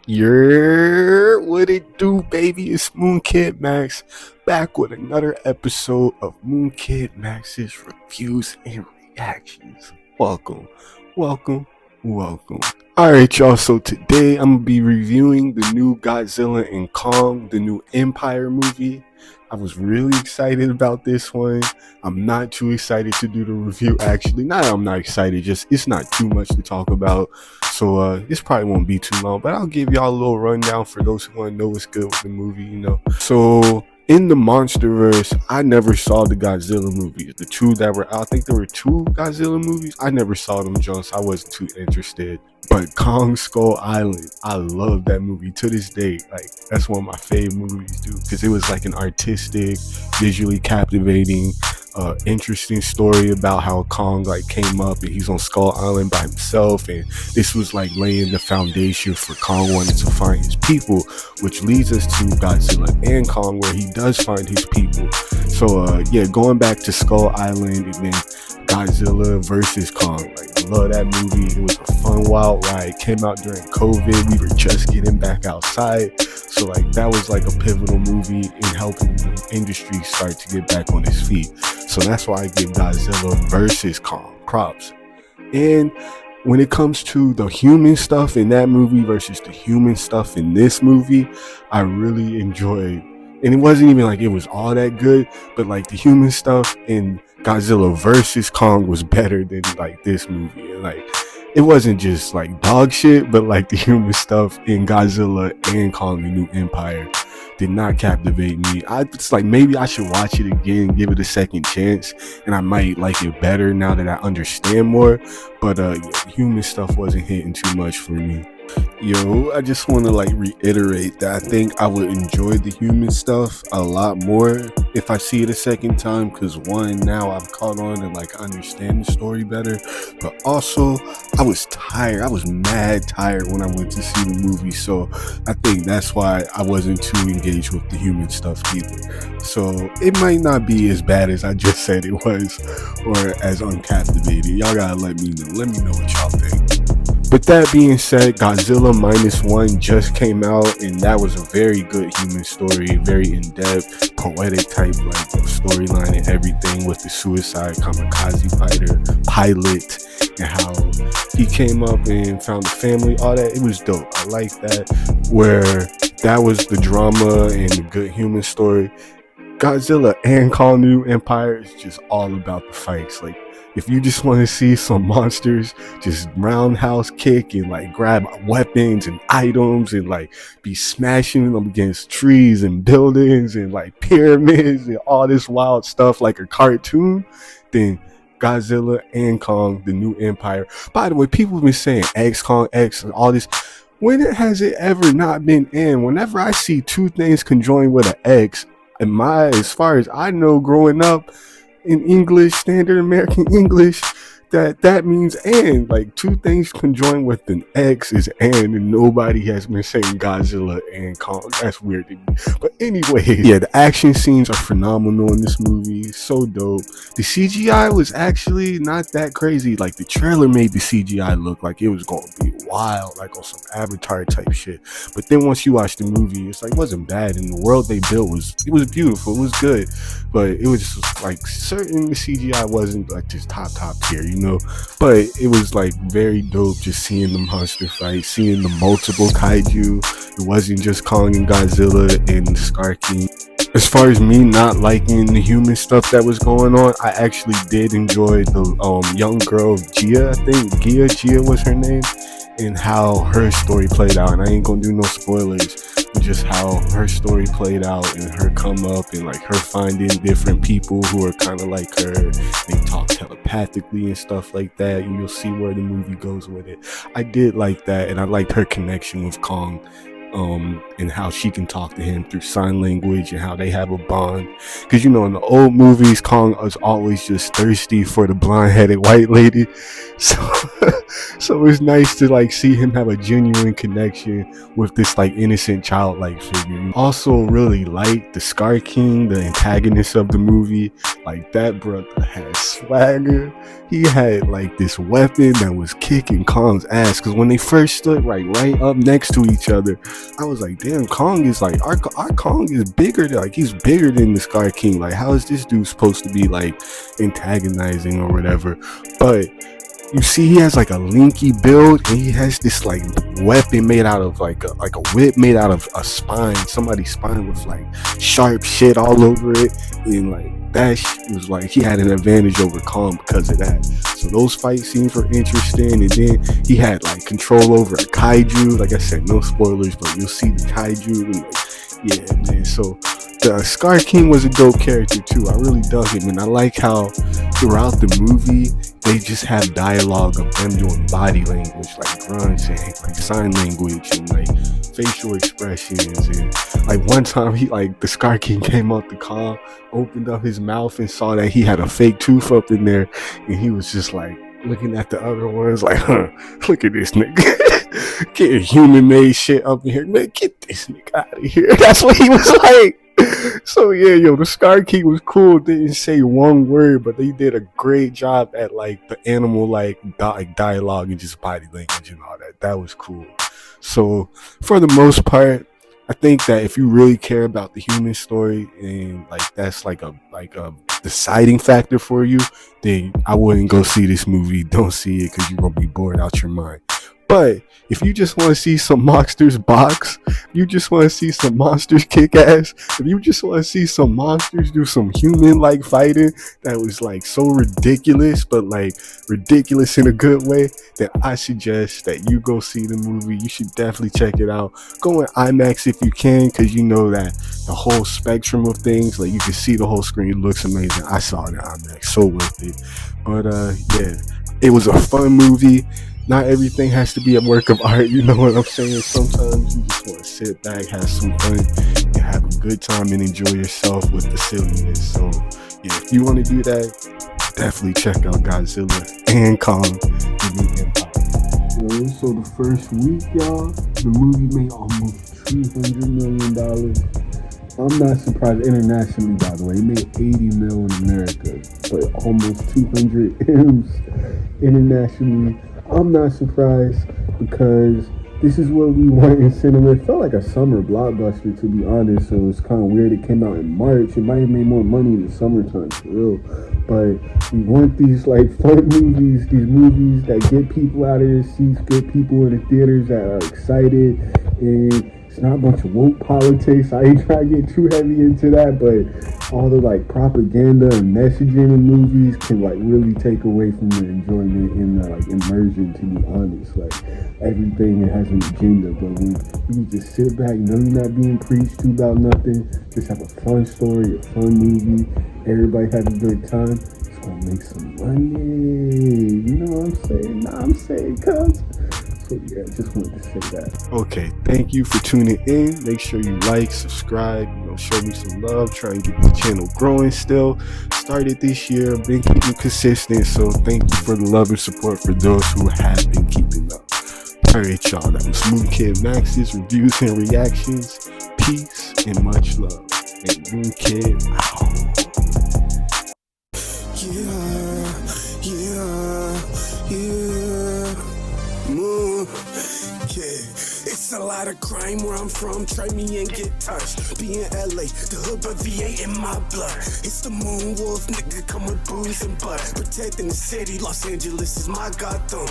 What it do, baby? It's MOONKid Max back with another episode of MOONKid Max's reviews and reactions. Welcome, welcome, welcome. Alright, y'all, so today I'm gonna be reviewing the new Godzilla and Kong, the new Empire movie. I was really excited about this one. I'm not too excited to do the review, actually. I'm not excited, just it's not too much to talk about. So this probably won't be too long, but I'll give y'all a little rundown for those who want to know what's good with the movie. So in the MonsterVerse, I never saw the Godzilla movies. The two that were out, I think there were two Godzilla movies. I never saw them, Jones. I wasn't too interested. But Kong Skull Island, I love that movie to this day. Like, that's one of my favorite movies, dude, because it was like an artistic, visually captivating, interesting story about how Kong came up and he's on Skull Island by himself, and this was like laying the foundation for Kong wanting to find his people, which leads us to Godzilla and Kong, where he does find his people. So going back to Skull Island and then Godzilla versus Kong, I love that movie. It was a fun, wild ride. It came out during COVID. We were just getting back outside, so that was like a pivotal movie in helping the industry start to get back on its feet. So that's why I give Godzilla versus Kong props. And when it comes to the human stuff in that movie versus the human stuff in this movie, I really enjoyed. And it wasn't even like it was all that good, but the human stuff in Godzilla versus Kong was better than this movie. And it wasn't just dog shit, but the human stuff in Godzilla and Kong the New Empire did not captivate me. It's maybe I should watch it again, give it a second chance, and I might like it better now that I understand more. But human stuff wasn't hitting too much for me. Yo, I just want to reiterate that I think I would enjoy the human stuff a lot more if I see it a second time, because one, now I've caught on and I understand the story better, but also I was tired. I was mad tired when I went to see the movie, so I think that's why I wasn't too engaged with the human stuff either. So it might not be as bad as I just said it was, or as uncaptivating. Y'all gotta let me know what y'all think. With that being said, Godzilla -1 just came out, and that was a very good human story, very in-depth, poetic type storyline and everything, with the suicide kamikaze pilot and how he came up and found a family, all that. It was dope. I like that, where that was the drama and the good human story. Godzilla and Kong New Empire is just all about the fights. If you just want to see some monsters just roundhouse kick and grab weapons and items and be smashing them against trees and buildings and pyramids and all this wild stuff like a cartoon, then Godzilla and Kong the New Empire. By the way, people have been saying X, Kong X, and all this. When has it ever not been in? Whenever I see two things conjoined with an X, as far as I know growing up in English, standard American English, that means and. Two things conjoined with an X is and nobody has been saying Godzilla and Kong. That's weird to me. But anyway, yeah, the action scenes are phenomenal in this movie. So dope. The CGI was actually not that crazy. The trailer made the CGI look like it was going to be wild, on some Avatar type shit. But then once you watch the movie, it's wasn't bad, and the world they built was beautiful. It was good, but it was just certain the CGI wasn't just top tier, but it was very dope just seeing the monster fight, seeing the multiple kaiju. It wasn't just Kong and Godzilla and Scar King. As far as me not liking the human stuff that was going on, I actually did enjoy the young girl Gia. I think Gia was her name, and how her story played out. And I ain't gonna do no spoilers, but just how her story played out and her come up and her finding different people who are kind of like her. They talk telepathically and stuff like that, and you'll see where the movie goes with it. I did like that, and I liked her connection with Kong and how she can talk to him through sign language and how they have a bond. Because in the old movies, Kong was always just thirsty for the blonde-headed white lady, so so it's nice to see him have a genuine connection with this innocent childlike figure. Also really like the Scar King, the antagonist of the movie. That brother had swagger. He had this weapon that was kicking Kong's ass, because when they first stood right up next to each other, I was like, damn, Kong is our Kong is bigger than he's bigger than the Scar King. How is this dude supposed to be antagonizing or whatever? But you see, he has a linky build, and he has this weapon made out of a whip made out of a spine, somebody's spine, with sharp shit all over it, and that was he had an advantage over Kong because of that. So those fight scenes were interesting, and then he had control over a kaiju. Like I said, no spoilers, but you'll see the kaiju, and yeah, man. So the Scar King was a dope character too. I really dug him, and I like how throughout the movie they just have dialogue of them doing body language, grunts and sign language and facial expressions. And one time the Scar King came out the car, opened up his mouth, and saw that he had a fake tooth up in there, and he was just looking at the other ones huh, look at this nigga getting human made shit up in here, man, get this nigga out of here. That's what he was like. So yeah, the Scar King was cool. Didn't say one word, but they did a great job at the animal dialogue and just body language and all that. That was cool. So for the most part, I think that if you really care about the human story and that's a deciding factor for you, then I wouldn't go see this movie. Don't see it, because you're gonna be bored out your mind. But if you just want to see some monsters box, you just want to see some monsters kick ass, if you just want to see some monsters do some human fighting that was so ridiculous, but ridiculous in a good way, then I suggest that you go see the movie. You should definitely check it out. Go in IMAX if you can, because you know that the whole spectrum of things, you can see the whole screen. It looks amazing. I saw it in IMAX, so worth it. But yeah, it was a fun movie. Not everything has to be a work of art, you know what I'm saying? Sometimes you just want to sit back, have some fun, and have a good time and enjoy yourself with the silliness. So yeah, if you want to do that, definitely check out Godzilla and Kong, the New Empire. So the first week, y'all, the movie made almost $200 million. I'm not surprised internationally, by the way. It made 80 mil in America, but almost 200 M's internationally. I'm not surprised, because this is what we want in cinema. It felt like a summer blockbuster, to be honest, so it's kind of weird it came out in March. It might have made more money in the summertime, for real. But we want these fun movies, these movies that get people out of their seats, get people in the theaters that are excited, and it's not a bunch of woke politics. I ain't trying to get too heavy into that, but all the propaganda and messaging in movies can really take away from the enjoyment and the immersion, to be honest. Everything has an agenda, but when you can just sit back, know you're not being preached to about nothing, just have a fun story, a fun movie, everybody have a good time, it's gonna make some money. You know what I'm saying? I'm saying, cuz. So yeah, just wanted to say that. Okay, thank you for tuning in. Make sure you subscribe, show me some love. Try and get the channel growing still. Started this year, been keeping consistent. So thank you for the love and support for those who have been keeping up. Alright, y'all, that was MOONKID Max's reviews and reactions. Peace and much love. And MOONKID out. It's a lot of crime where I'm from, try me and get touched. Be in LA, the hood but VA in my blood. It's the Moon Wolf, nigga come with booze and butt. Protecting the city, Los Angeles is my Gotham.